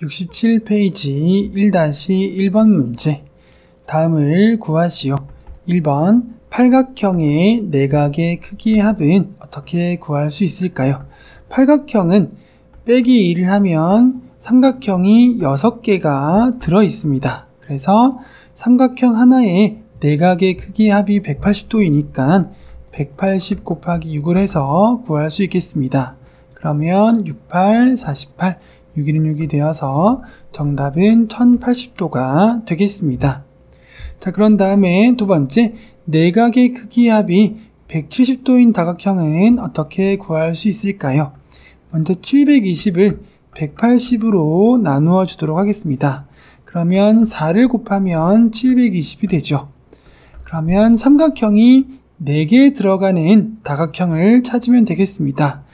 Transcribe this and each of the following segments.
67페이지 1-1번 문제. 다음을 구하시오. 1번 팔각형의 내각의 크기의 합은 어떻게 구할 수 있을까요? 팔각형은 빼기 1을 하면 삼각형이 6개가 들어 있습니다. 그래서 삼각형 하나에 내각의 크기의 합이 180도이니까 180 곱하기 6을 해서 구할 수 있겠습니다. 그러면 68, 48, 6일은 6이 되어서 정답은 1080도가 되겠습니다. 자, 그런 다음에 두 번째, 내각의 크기의 합이 170도인 다각형은 어떻게 구할 수 있을까요? 먼저 720을 180으로 나누어 주도록 하겠습니다. 그러면 4를 곱하면 720이 되죠. 그러면 삼각형이 4개 들어가는 다각형을 찾으면 되겠습니다.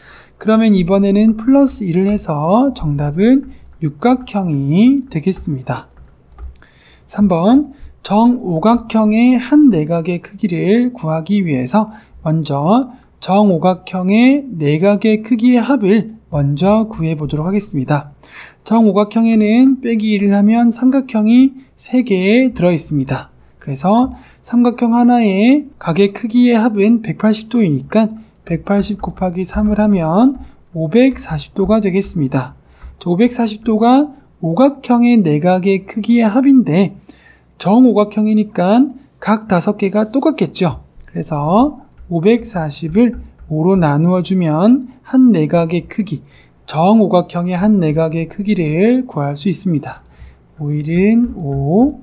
그러면 이번에는 플러스 1을 해서 정답은 육각형이 되겠습니다. 3번 정오각형의 한 내각의 크기를 구하기 위해서 먼저 정오각형의 내각의 크기의 합을 먼저 구해보도록 하겠습니다. 정오각형에는 빼기 1을 하면 삼각형이 3개 들어있습니다. 그래서 삼각형 하나의 각의 크기의 합은 180도이니까 180 곱하기 3을 하면 540도가 되겠습니다. 540도가 오각형의 내각의 크기의 합인데 정오각형이니까 각 5개가 똑같겠죠. 그래서 540을 5로 나누어 주면 한 내각의 크기, 정오각형의 한 내각의 크기를 구할 수 있습니다. 5일은 5,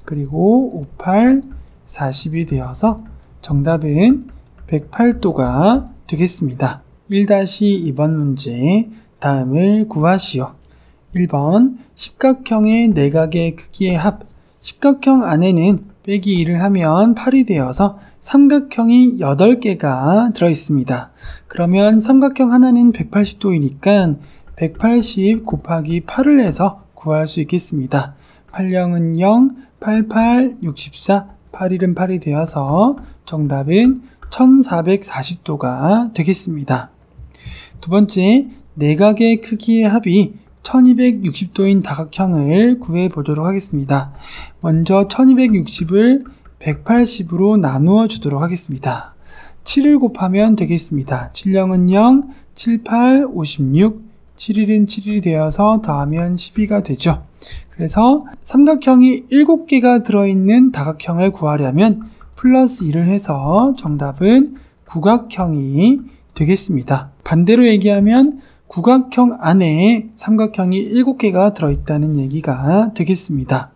그리고 58, 40이 되어서 정답은 108도가 되겠습니다. 1-2번 문제, 다음을 구하시오. 1번 십각형의 내각의 크기의 합, 십각형 안에는 빼기 1을 하면 8이 되어서 삼각형이 8개가 들어있습니다. 그러면 삼각형 하나는 180도이니까 180 곱하기 8을 해서 구할 수 있겠습니다. 8영은 0, 88, 64, 8일은 8이 되어서 정답은 1440도가 되겠습니다. 두 번째, 내각의 크기의 합이 1260도인 다각형을 구해 보도록 하겠습니다. 먼저 1260을 180으로 나누어 주도록 하겠습니다. 7을 곱하면 되겠습니다. 7영은 0, 7, 8, 56, 7일은 7일이 되어서 더하면 12가 되죠. 그래서 삼각형이 7개가 들어있는 다각형을 구하려면 플러스 1을 해서 정답은 구각형이 되겠습니다. 반대로 얘기하면 구각형 안에 삼각형이 7개가 들어있다는 얘기가 되겠습니다.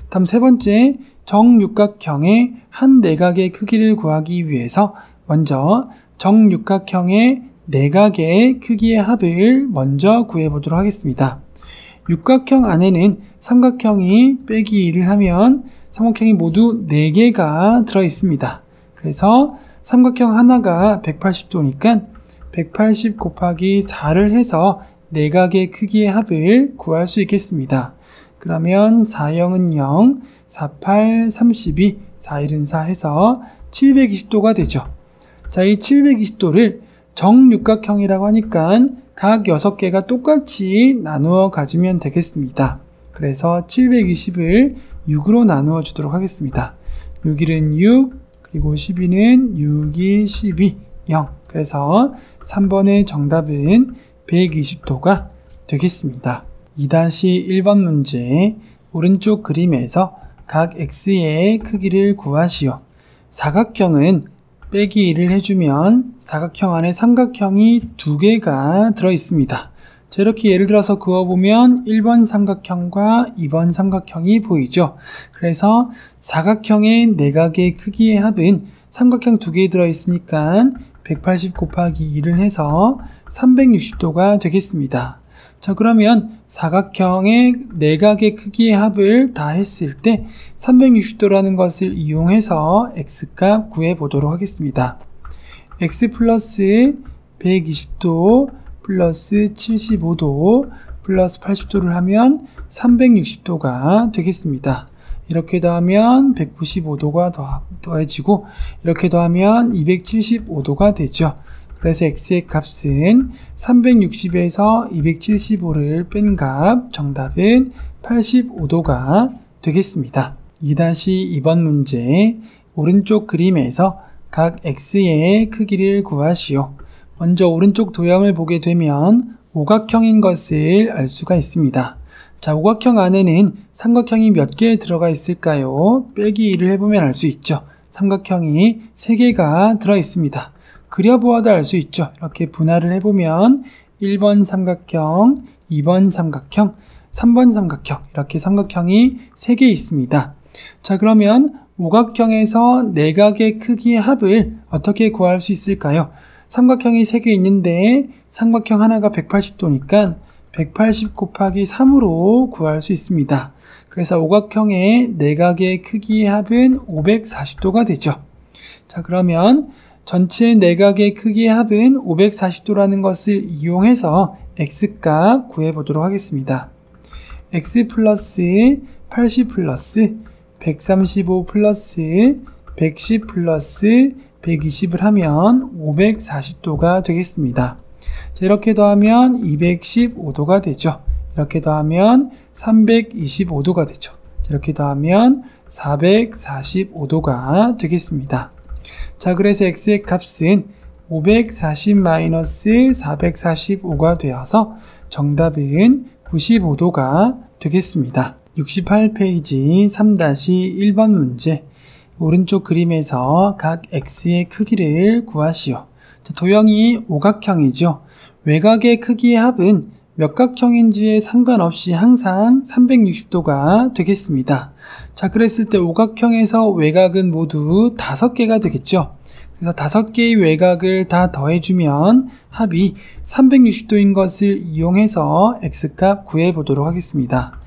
다음 세 번째, 정육각형의 한 내각의 크기를 구하기 위해서 먼저 정육각형의 내각의 크기의 합을 먼저 구해보도록 하겠습니다. 육각형 안에는 삼각형이 빼기 1을 하면 삼각형이 모두 4개가 들어있습니다. 그래서 삼각형 하나가 180도니까 180 곱하기 4를 해서 내각의 크기의 합을 구할 수 있겠습니다. 그러면 4영은 0, 48, 32, 4일은 4 해서 720도가 되죠. 자, 이 720도를 정육각형이라고 하니까 각 6개가 똑같이 나누어 가지면 되겠습니다. 그래서 720을 6으로 나누어 주도록 하겠습니다. 6일은 6, 그리고 12는 6이 12, 0. 그래서 3번의 정답은 120도가 되겠습니다. 2-1번 문제, 오른쪽 그림에서 각 x의 크기를 구하시오. 사각형은 빼기 1을 해주면 사각형 안에 삼각형이 2개가 들어있습니다. 자, 이렇게 예를 들어서 그어보면 1번 삼각형과 2번 삼각형이 보이죠. 그래서 사각형의 내각의 크기의 합은 삼각형 2개 들어있으니까 180 곱하기 2를 해서 360도가 되겠습니다. 자, 그러면 사각형의 내각의 크기의 합을 다 했을 때 360도라는 것을 이용해서 x값 구해보도록 하겠습니다. x 플러스 120도 플러스 75도 플러스 80도를 하면 360도가 되겠습니다. 이렇게 더하면 195도가 더해지고 이렇게 더하면 275도가 되죠. 그래서 x의 값은 360에서 275를 뺀 값, 정답은 85도가 되겠습니다. 2-2번 문제, 오른쪽 그림에서 각 x의 크기를 구하시오. 먼저 오른쪽 도형을 보게 되면 오각형인 것을 알 수가 있습니다. 자, 오각형 안에는 삼각형이 몇 개 들어가 있을까요? 빼기 1을 해보면 알 수 있죠. 삼각형이 3개가 들어 있습니다. 그려보아도 알 수 있죠. 이렇게 분할을 해보면 1번 삼각형, 2번 삼각형, 3번 삼각형, 이렇게 삼각형이 3개 있습니다. 자, 그러면 오각형에서 내각의 크기의 합을 어떻게 구할 수 있을까요? 삼각형이 3개 있는데 삼각형 하나가 180도니까 180 곱하기 3으로 구할 수 있습니다. 그래서 오각형의 내각의 크기의 합은 540도가 되죠. 자, 그러면 전체 내각의 크기의 합은 540도라는 것을 이용해서 x값 구해보도록 하겠습니다. x 플러스 80 플러스 135 플러스 110 플러스 120을 하면 540도가 되겠습니다. 자, 이렇게 더하면 215도가 되죠. 이렇게 더하면 325도가 되죠. 자, 이렇게 더하면 445도가 되겠습니다. 자, 그래서 x의 값은 540-445가 되어서 정답은 95도가 되겠습니다. 68페이지 3-1번 문제, 오른쪽 그림에서 각 x의 크기를 구하시오. 자, 도형이 오각형이죠. 외곽의 크기의 합은 몇 각형인지에 상관없이 항상 360도가 되겠습니다. 자, 그랬을 때 오각형에서 외곽은 모두 5개가 되겠죠. 그래서 5개의 외곽을 다 더해주면 합이 360도인 것을 이용해서 x값 구해보도록 하겠습니다.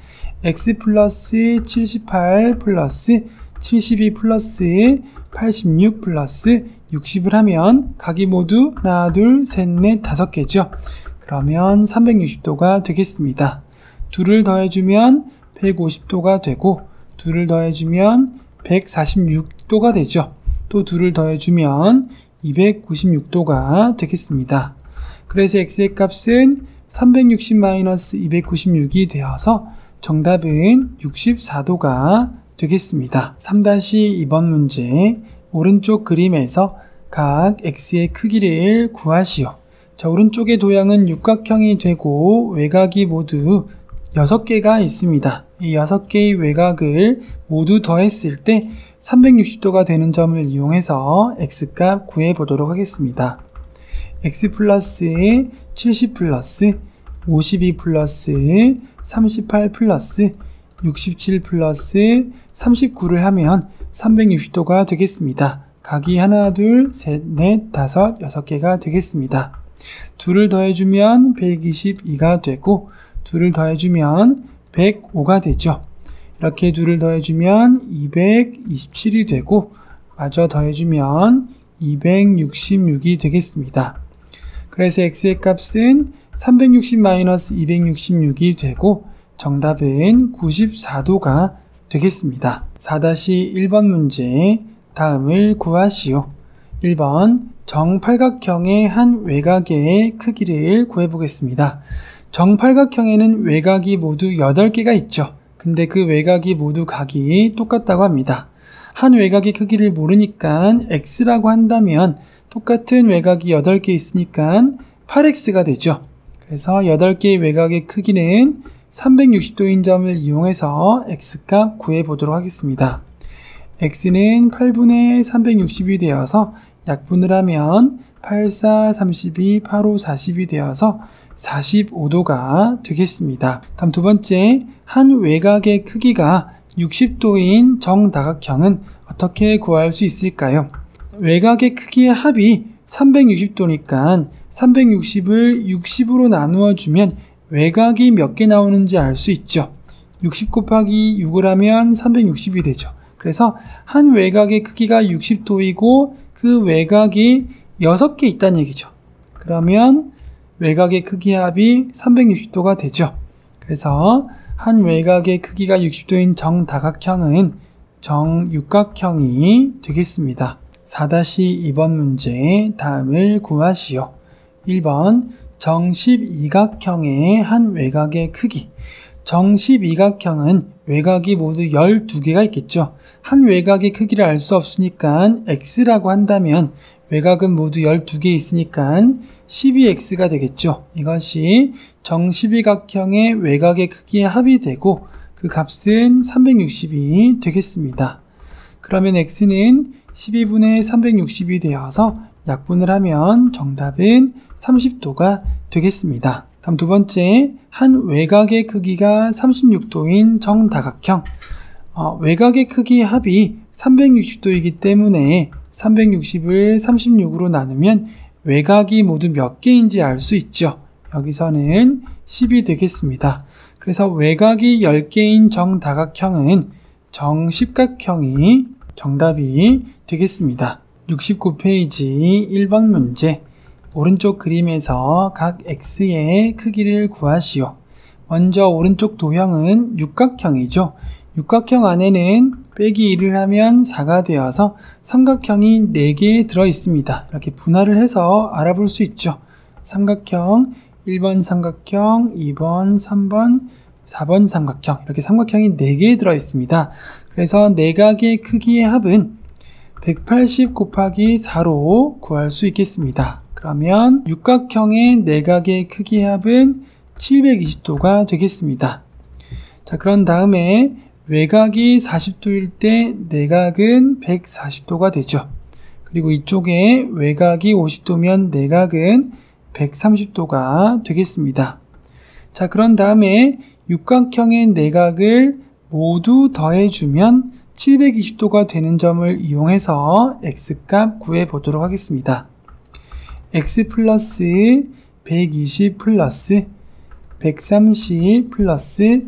x 플러스 78 플러스 72 플러스 86 플러스 60을 하면 각이 모두 하나, 둘, 셋, 넷, 5개죠. 그러면 360도가 되겠습니다. 2를 더해주면 150도가 되고 2를 더해주면 146도가 되죠. 또 2를 더해주면 296도가 되겠습니다. 그래서 x의 값은 360-296이 되어서 정답은 64도가 되겠습니다. 3-2번 문제, 오른쪽 그림에서 각 x의 크기를 구하시오. 자, 오른쪽의 도형은 육각형이 되고 외곽이 모두 6개가 있습니다. 이 6개의 외곽을 모두 더했을 때 360도가 되는 점을 이용해서 x값 구해보도록 하겠습니다. x 플러스 70 플러스 52 플러스 38 플러스 67 플러스 39를 하면 360도가 되겠습니다. 각이 하나, 둘, 셋, 넷, 5, 6개가 되겠습니다. 2를 더해주면 122가 되고 2를 더해주면 105가 되죠. 이렇게 2를 더해주면 227이 되고 마저 더해주면 266이 되겠습니다. 그래서 x의 값은 360-266이 되고 정답은 94도가 되겠습니다. 4-1번 문제, 다음을 구하시오. 1번 정팔각형의 한 외곽의 크기를 구해보겠습니다. 정팔각형에는 외곽이 모두 8개가 있죠. 근데 그 외곽이 모두 각이 똑같다고 합니다. 한 외곽의 크기를 모르니까 x라고 한다면 똑같은 외곽이 8개 있으니까 8x가 되죠. 그래서 8개의 외곽의 크기는 360도인 점을 이용해서 x값 구해보도록 하겠습니다. x는 8분의 360이 되어서 약분을 하면 8, 4, 32, 8, 5, 40이 되어서 45도가 되겠습니다. 다음 두 번째, 한 외곽의 크기가 60도인 정다각형은 어떻게 구할 수 있을까요? 외곽의 크기의 합이 360도니까 360을 60으로 나누어 주면 외곽이 몇 개 나오는지 알 수 있죠. 60 곱하기 6을 하면 360이 되죠. 그래서 한 외곽의 크기가 60도이고 그 외곽이 6개 있다는 얘기죠. 그러면 외곽의 크기 합이 360도가 되죠. 그래서 한 외곽의 크기가 60도인 정다각형은 정육각형이 되겠습니다. 4-2번 문제, 다음을 구하시오. 1번 정십이각형의 한 외곽의 크기. 정십이각형은 외곽이 모두 12개가 있겠죠. 한 외곽의 크기를 알 수 없으니까 x라고 한다면 외곽은 모두 12개 있으니까 12x가 되겠죠. 이것이 정십이각형의 외곽의 크기의 합이 되고 그 값은 360이 되겠습니다. 그러면 x는 12분의 360이 되어서 약분을 하면 정답은 30도가 되겠습니다. 다음 두 번째, 한 외곽의 크기가 36도인 정다각형. 외곽의 크기의 합이 360도이기 때문에 360을 36으로 나누면 외곽이 모두 몇 개인지 알 수 있죠. 여기서는 10이 되겠습니다. 그래서 외곽이 10개인 정다각형은 정십각형이 정답이 되겠습니다. 69페이지 1번 문제. 오른쪽 그림에서 각 x의 크기를 구하시오. 먼저 오른쪽 도형은 육각형이죠. 육각형 안에는 빼기 1을 하면 4가 되어서 삼각형이 4개 들어 있습니다. 이렇게 분할을 해서 알아볼 수 있죠. 삼각형, 1번 삼각형, 2번, 3번, 4번 삼각형, 이렇게 삼각형이 4개 들어 있습니다. 그래서 내각의 크기의 합은 180 곱하기 4로 구할 수 있겠습니다. 그러면 육각형의 내각의 크기의 합은 720도가 되겠습니다. 자, 그런 다음에 외곽이 40도일 때 내각은 140도가 되죠. 그리고 이쪽에 외곽이 50도면 내각은 130도가 되겠습니다. 자, 그런 다음에 육각형의 내각을 모두 더해주면 720도가 되는 점을 이용해서 x값 구해보도록 하겠습니다. x 플러스 120 플러스 130 플러스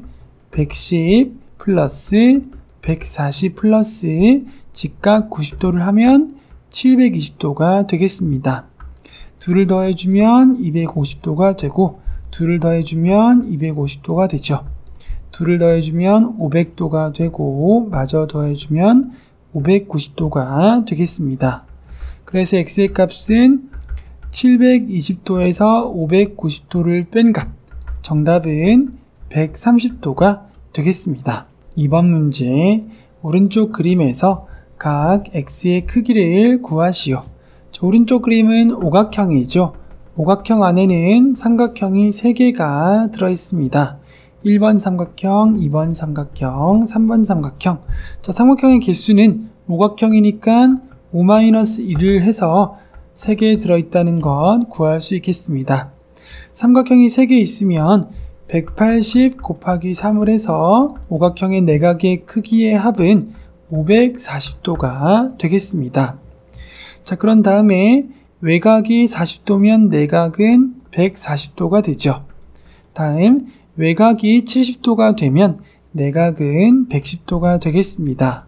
110 플러스 140 플러스 직각 90도를 하면 720도가 되겠습니다. 둘을 더해주면 250도가 되고 둘을 더해주면 250도가 되죠. 둘을 더해주면 500도가 되고 마저 더해주면 590도가 되겠습니다. 그래서 x의 값은 720도에서 590도를 뺀 값, 정답은 130도가 되겠습니다. 2번 문제, 오른쪽 그림에서 각 x의 크기를 구하시오. 오른쪽 그림은 오각형이죠. 오각형 안에는 삼각형이 3개가 들어있습니다. 1번 삼각형, 2번 삼각형, 3번 삼각형. 자, 삼각형의 개수는 오각형이니까 5-1을 해서 3개 들어있다는 것 구할 수 있겠습니다. 삼각형이 3개 있으면 180 곱하기 3을 해서 오각형의 내각의 크기의 합은 540도가 되겠습니다. 자, 그런 다음에 외곽이 40도면 내각은 140도가 되죠. 다음 외곽이 70도가 되면 내각은 110도가 되겠습니다.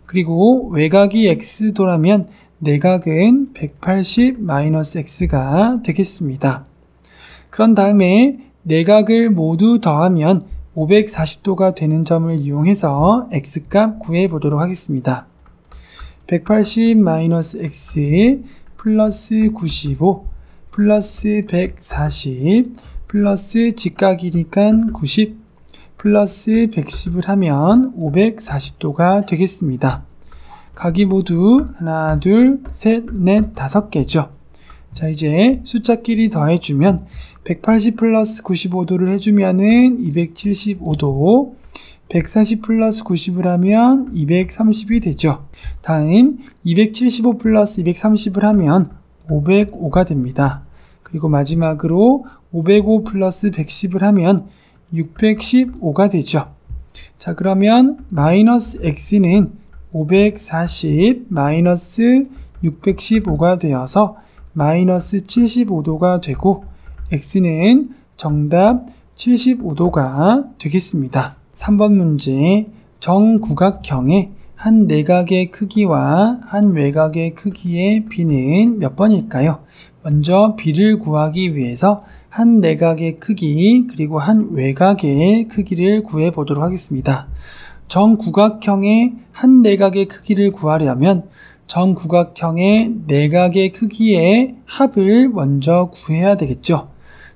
그리고 외곽이 x도라면 내각은 180-x가 되겠습니다. 그런 다음에 내각을 모두 더하면 540도가 되는 점을 이용해서 x값 구해보도록 하겠습니다. 180-x 플러스 95 플러스 140 플러스 직각이니까 90 플러스 110을 하면 540도가 되겠습니다. 각이 모두 하나, 둘, 셋, 넷, 5개죠. 자, 이제 숫자끼리 더해주면 180 플러스 95도를 해주면은 275도, 140 플러스 90을 하면 230이 되죠. 다음 275 플러스 230을 하면 505가 됩니다. 그리고 마지막으로 505 플러스 110을 하면 615가 되죠. 자, 그러면 마이너스 x는 540 마이너스 615가 되어서 마이너스 75도가 되고 x는 정답 75도가 되겠습니다. 3번 문제, 정구각형의 한 내각의 크기와 한 외곽의 크기의 비는 몇 번일까요? 먼저 비를 구하기 위해서 한 내각의 크기 그리고 한 외곽의 크기를 구해 보도록 하겠습니다. 정구각형의 한 내각의 크기를 구하려면 정구각형의 내각의 크기의 합을 먼저 구해야 되겠죠.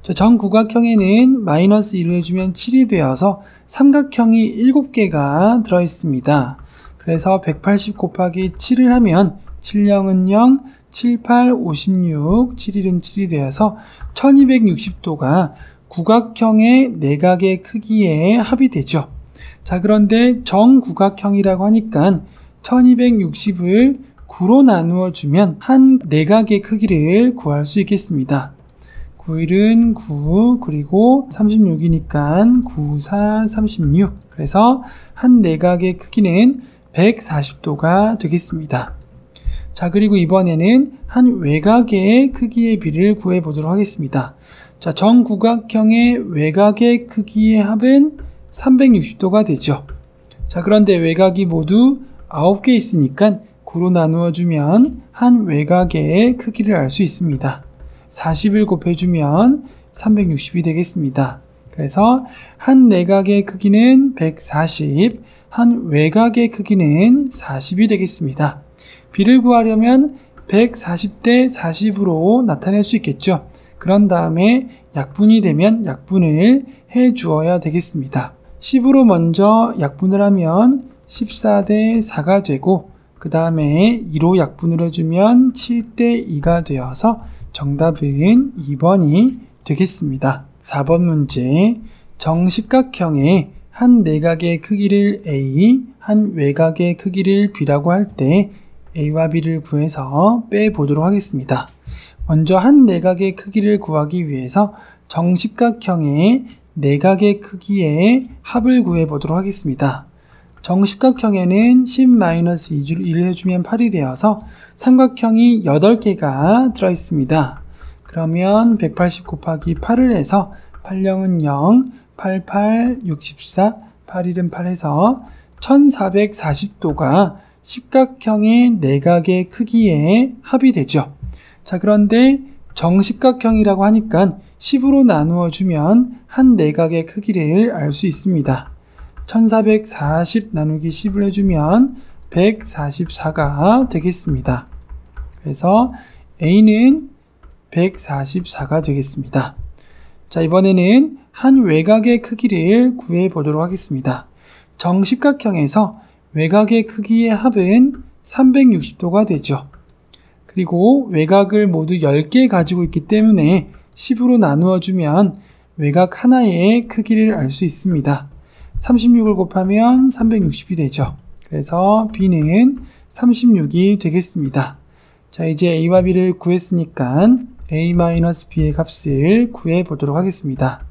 정구각형에는 마이너스 1을 해주면 7이 되어서 삼각형이 7개가 들어있습니다. 그래서 180 곱하기 7을 하면 7영은 0, 7, 8, 56, 7일은 7이 되어서 1260도가 구각형의 내각의 크기의 합이 되죠. 자, 그런데 정구각형이라고 하니까 1260을 9로 나누어 주면 한 내각의 크기를 구할 수 있겠습니다. 9일은 9, 그리고 36이니까 9, 4, 36. 그래서 한 내각의 크기는 140도가 되겠습니다. 자, 그리고 이번에는 한 외곽의 크기의 비를 구해 보도록 하겠습니다. 자, 정구각형의 외곽의 크기의 합은 360도가 되죠. 자, 그런데 외곽이 모두 9개 있으니까 9로 나누어 주면 한 외곽의 크기를 알 수 있습니다. 40을 곱해주면 360이 되겠습니다. 그래서 한 내각의 크기는 140, 한 외곽의 크기는 40이 되겠습니다. 비를 구하려면 140대 40으로 나타낼 수 있겠죠. 그런 다음에 약분이 되면 약분을 해 주어야 되겠습니다. 10으로 먼저 약분을 하면 14대 4가 되고, 그 다음에 2로 약분을 해주면 7대 2가 되어서 정답은 2번이 되겠습니다. 4번 문제, 정십각형의 한 내각의 크기를 A, 한 외곽의 크기를 B라고 할 때 A와 B를 구해서 빼보도록 하겠습니다. 먼저 한 내각의 크기를 구하기 위해서 정십각형의 내각의 크기의 합을 구해보도록 하겠습니다. 정십각형에는 10-2를 해주면 8이 되어서 삼각형이 8개가 들어있습니다. 그러면 180 곱하기 8을 해서 8영은 0, 8, 8, 64, 8일은 8 해서 1440도가 십각형의 내각의 크기의 합이 되죠. 자, 그런데 정십각형이라고 하니까 10으로 나누어 주면 한 내각의 크기를 알 수 있습니다. 1440 나누기 10을 해주면 144가 되겠습니다. 그래서 A는 144가 되겠습니다. 자, 이번에는 한 외곽의 크기를 구해 보도록 하겠습니다. 정십각형에서 외곽의 크기의 합은 360도가 되죠. 그리고 외곽을 모두 10개 가지고 있기 때문에 10으로 나누어 주면 외곽 하나의 크기를 알 수 있습니다. 36을 곱하면 360이 되죠. 그래서 B는 36이 되겠습니다. 자, 이제 A와 B를 구했으니까 A-B의 값을 구해 보도록 하겠습니다.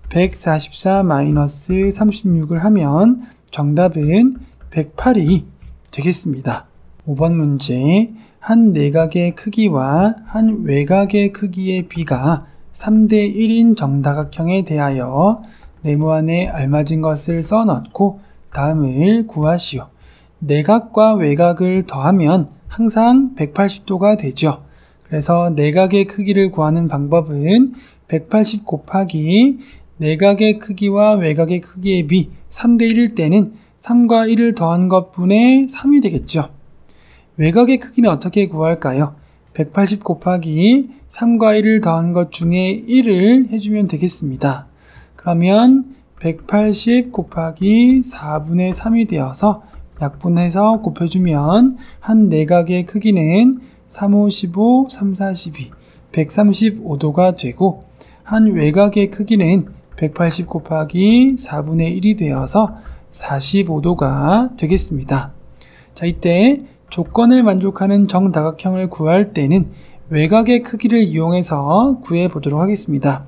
144-36을 하면 정답은 108이 되겠습니다. 5번 문제, 한 내각의 크기와 한 외곽의 크기의 비가 3대 1인 정다각형에 대하여 네모안에 알맞은 것을 써넣고 다음을 구하시오. 내각과 외곽을 더하면 항상 180도가 되죠. 그래서 내각의 크기를 구하는 방법은 180 곱하기 내각의 크기와 외곽의 크기의 비 3대 1일 때는 3과 1을 더한 것분의 3이 되겠죠. 외곽의 크기는 어떻게 구할까요? 180 곱하기 3과 1을 더한 것 중에 1을 해주면 되겠습니다. 그러면 180 곱하기 4분의 3이 되어서 약분해서 곱해주면 한 내각의 크기는 3, 5, 15, 3, 4, 12, 135도가 되고 한 외곽의 크기는 180 곱하기 4분의 1이 되어서 45도가 되겠습니다. 자, 이때 조건을 만족하는 정다각형을 구할 때는 외곽의 크기를 이용해서 구해 보도록 하겠습니다.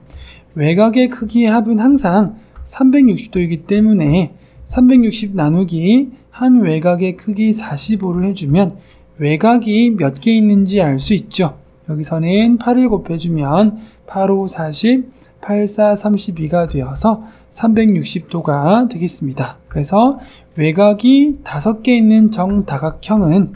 외곽의 크기의 합은 항상 360도이기 때문에 360 나누기 한 외곽의 크기 45를 해주면 외곽이 몇 개 있는지 알 수 있죠. 여기서는 8을 곱해주면 8, 5, 40, 8, 4, 32가 되어서 360도가 되겠습니다. 그래서 외곽이 5개 있는 정다각형은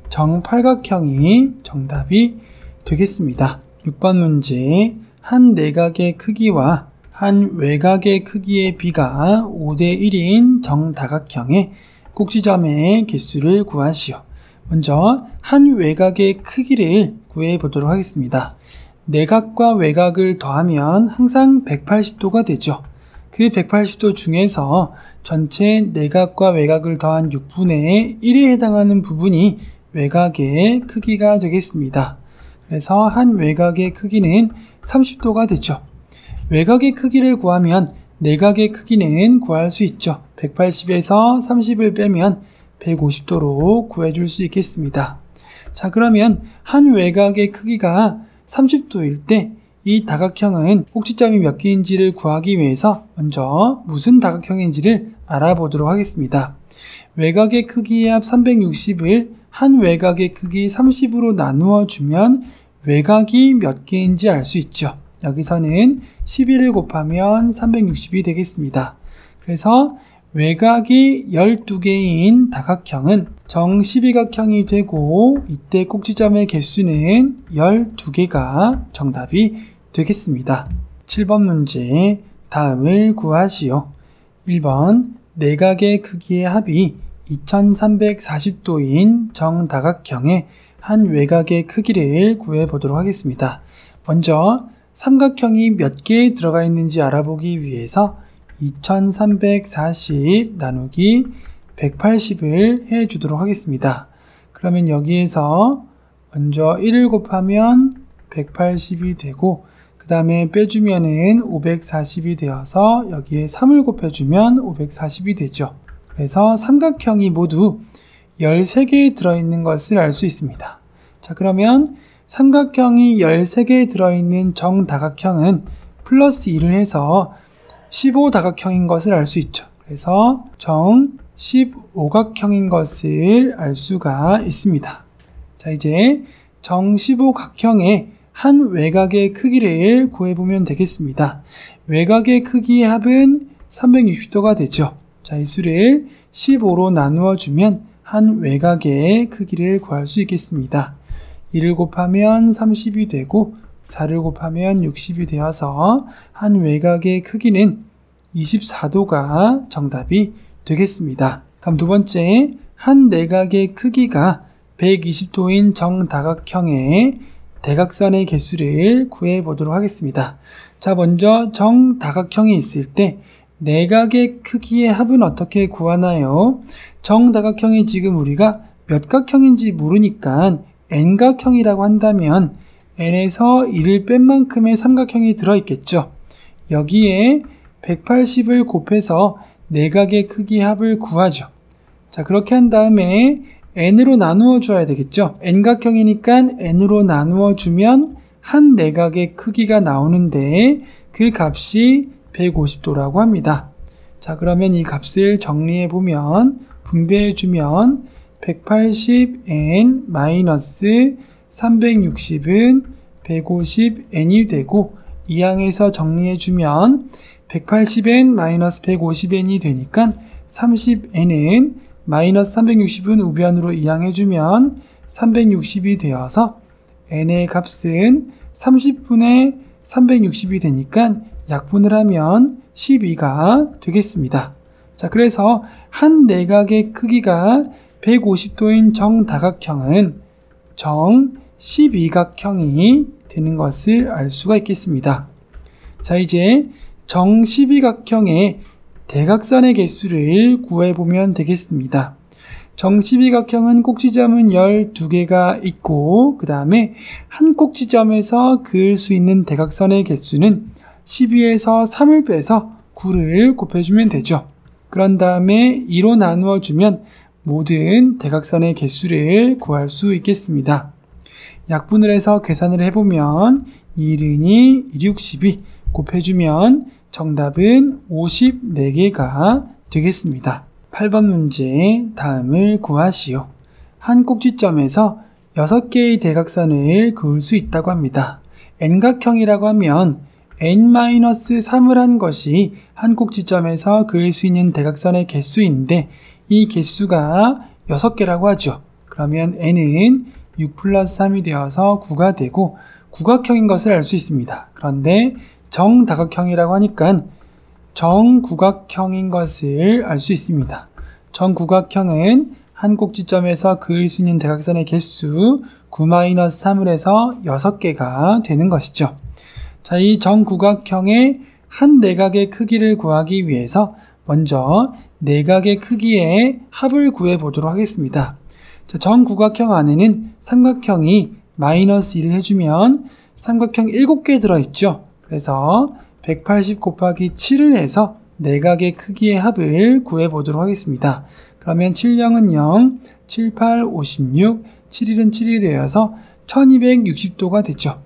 정팔각형이 정답이 되겠습니다. 6번 문제, 한 내각의 크기와 한 외곽의 크기의 비가 5대 1인 정다각형의 꼭지점의 개수를 구하시오. 먼저 한 외곽의 크기를 구해 보도록 하겠습니다. 내각과 외곽을 더하면 항상 180도가 되죠. 그 180도 중에서 전체 내각과 외곽을 더한 6분의 1에 해당하는 부분이 외곽의 크기가 되겠습니다. 그래서 한 외곽의 크기는 30도가 되죠. 외곽의 크기를 구하면 내각의 크기는 구할 수 있죠. 180에서 30을 빼면 150도로 구해줄 수 있겠습니다. 자, 그러면 한 외곽의 크기가 30도일 때 이 다각형은 꼭지점이 몇 개인지를 구하기 위해서 먼저 무슨 다각형인지를 알아보도록 하겠습니다. 외곽의 크기의 합 360을 한 외곽의 크기 30으로 나누어 주면 외곽이 몇 개인지 알 수 있죠. 여기서는 11을 곱하면 360이 되겠습니다. 그래서 외곽이 12개인 다각형은 정 12각형이 되고 이때 꼭지점의 개수는 12개가 정답이 되겠습니다. 7번 문제 다음을 구하시오. 1번 내각의 크기의 합이 2340도인 정다각형의 한 외곽의 크기를 구해보도록 하겠습니다. 먼저 삼각형이 몇 개 들어가 있는지 알아보기 위해서 2340 나누기 180을 해 주도록 하겠습니다. 그러면 여기에서 먼저 1을 곱하면 180이 되고 그 다음에 빼주면은 540이 되어서 여기에 3을 곱해주면 540이 되죠. 그래서 삼각형이 모두 13개 들어있는 것을 알 수 있습니다. 자, 그러면 삼각형이 13개 들어있는 정다각형은 플러스 2를 해서 15다각형인 것을 알 수 있죠. 그래서 정 15각형인 것을 알 수가 있습니다. 자, 이제 정 15각형의 한 외곽의 크기를 구해보면 되겠습니다. 외곽의 크기의 합은 360도가 되죠. 자, 이 수를 15로 나누어 주면 한 외곽의 크기를 구할 수 있겠습니다. 1을 곱하면 30이 되고 4를 곱하면 60이 되어서 한 외곽의 크기는 24도가 정답이 되겠습니다. 다음 두 번째, 한 내각의 크기가 120도인 정다각형의 대각선의 개수를 구해 보도록 하겠습니다. 자, 먼저 정다각형이 있을 때 내각의 크기의 합은 어떻게 구하나요? 정다각형이 지금 우리가 몇 각형인지 모르니까 n각형이라고 한다면 n에서 1을 뺀 만큼의 삼각형이 들어있겠죠. 여기에 180을 곱해서 내각의 크기 합을 구하죠. 자, 그렇게 한 다음에 n으로 나누어 줘야 되겠죠. n각형이니까 n으로 나누어 주면 한 내각의 크기가 나오는데 그 값이 150도라고 합니다. 자, 그러면 이 값을 정리해 보면 분배해 주면 180n 360은 150n이 되고 이 항에서 정리해 주면 180n 150n이 되니까 30n은 -360은 우변으로 이항해 주면 360이 되어서 n의 값은 30분의 360이 되니까 약분을 하면 12가 되겠습니다. 자, 그래서 한 내각의 크기가 150도인 정다각형은 정 12각형이 되는 것을 알 수가 있겠습니다. 자, 이제 정 12각형의 대각선의 개수를 구해보면 되겠습니다. 정 12각형은 꼭지점은 12개가 있고 그 다음에 한 꼭지점에서 그을 수 있는 대각선의 개수는 12에서 3을 빼서 9를 곱해주면 되죠. 그런 다음에 2로 나누어 주면 모든 대각선의 개수를 구할 수 있겠습니다. 약분을 해서 계산을 해보면 1은이 160이 곱해주면 정답은 54개가 되겠습니다. 8번 문제 다음을 구하시오. 한 꼭지점에서 6개의 대각선을 그을 수 있다고 합니다. n각형이라고 하면 n-3을 한 것이 한 꼭지점에서 그을 수 있는 대각선의 개수인데 이 개수가 6개라고 하죠. 그러면 n은 6 플러스 3이 되어서 9가 되고 구각형인 것을 알 수 있습니다. 그런데 정다각형이라고 하니까 정구각형인 것을 알 수 있습니다. 정구각형은 한 꼭지점에서 그을 수 있는 대각선의 개수 9-3을 해서 6개가 되는 것이죠. 자, 이 정구각형의 한 내각의 크기를 구하기 위해서 먼저 내각의 크기의 합을 구해 보도록 하겠습니다. 자, 정구각형 안에는 삼각형이 -1을 해주면 삼각형 7개 들어있죠. 그래서 180 곱하기 7을 해서 내각의 크기의 합을 구해 보도록 하겠습니다. 그러면 7,0은 0, 7, 8, 56, 7일은 7이 되어서 1260도가 되죠.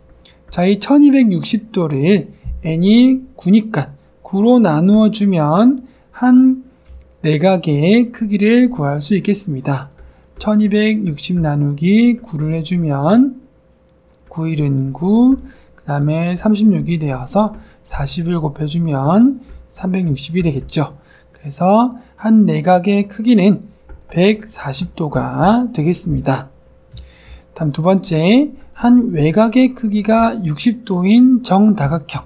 자, 이 1260도를 n이 9니까 9로 나누어 주면 한 내각의 크기를 구할 수 있겠습니다. 1260 나누기 9를 해주면 9일은 9, 그 다음에 36이 되어서 40을 곱해주면 360이 되겠죠. 그래서 한 내각의 크기는 140도가 되겠습니다. 다음 두 번째, 한 외곽의 크기가 60도인 정다각형.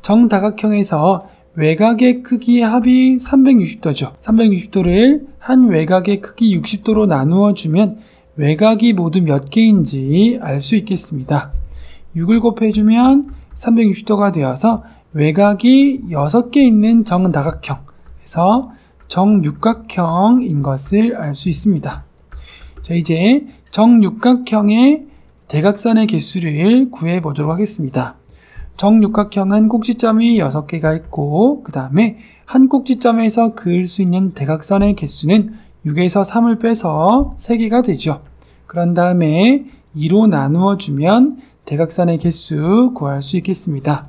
정다각형에서 외곽의 크기의 합이 360도죠. 360도를 한 외곽의 크기 60도로 나누어 주면 외곽이 모두 몇 개인지 알 수 있겠습니다. 6을 곱해주면 360도가 되어서 외곽이 6개 있는 정다각형, 그래서 정육각형인 것을 알 수 있습니다. 자, 이제 정육각형의 대각선의 개수를 구해 보도록 하겠습니다. 정육각형은 꼭지점이 6개가 있고 그 다음에 한 꼭지점에서 그을 수 있는 대각선의 개수는 6에서 3을 빼서 3개가 되죠. 그런 다음에 2로 나누어 주면 대각선의 개수 구할 수 있겠습니다.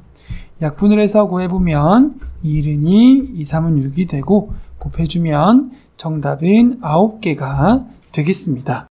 약분을 해서 구해보면 2는 2, 2, 3은 6이 되고 곱해주면 정답은 9개가 되겠습니다.